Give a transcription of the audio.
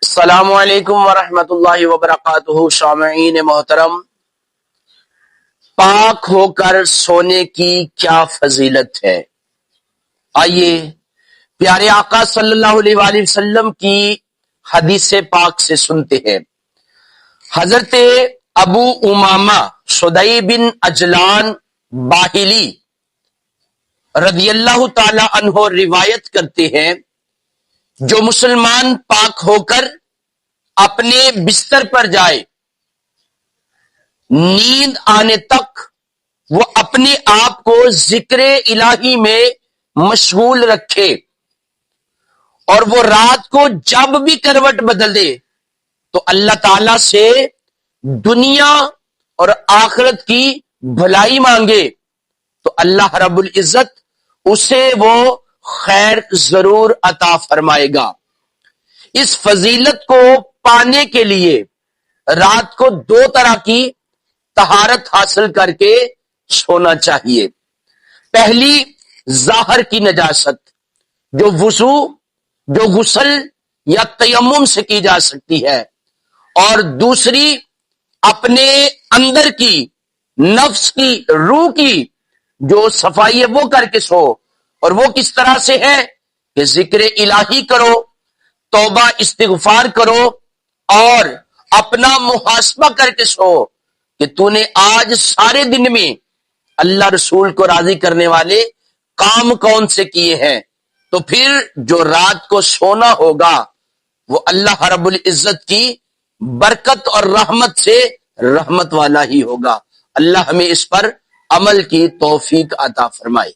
السلام علیکم ورحمۃ اللہ وبرکاتہ۔ سامعین محترم، پاک ہو کر سونے کی کیا فضیلت ہے؟ آئیے پیارے آقا صلی اللہ علیہ وآلہ وسلم کی حدیث پاک سے سنتے ہیں۔ حضرت ابو امامہ سدئی بن اجلان باہلی رضی اللہ تعالی عنہ روایت کرتے ہیں، جو مسلمان پاک ہو کر اپنے بستر پر جائے، نیند آنے تک وہ اپنے آپ کو ذکر الہی میں مشغول رکھے، اور وہ رات کو جب بھی کروٹ بدل دے تو اللہ تعالی سے دنیا اور آخرت کی بھلائی مانگے، تو اللہ رب العزت اسے وہ خیر ضرور عطا فرمائے گا۔ اس فضیلت کو پانے کے لیے رات کو 2 طرح کی طہارت حاصل کر کے سونا چاہیے۔ پہلی، ظاہر کی نجاست، جو وضو، جو غسل یا تیمم سے کی جا سکتی ہے، اور دوسری اپنے اندر کی، نفس کی، روح کی جو صفائی ہے وہ کر کے سو، اور وہ کس طرح سے ہے کہ ذکر الہی کرو، توبہ استغفار کرو، اور اپنا محاسبہ کر کے سو کہ تو نے آج سارے دن میں اللہ رسول کو راضی کرنے والے کام کون سے کیے ہیں۔ تو پھر جو رات کو سونا ہوگا وہ اللہ رب العزت کی برکت اور رحمت سے رحمت والا ہی ہوگا۔ اللہ ہمیں اس پر عمل کی توفیق عطا فرمائے۔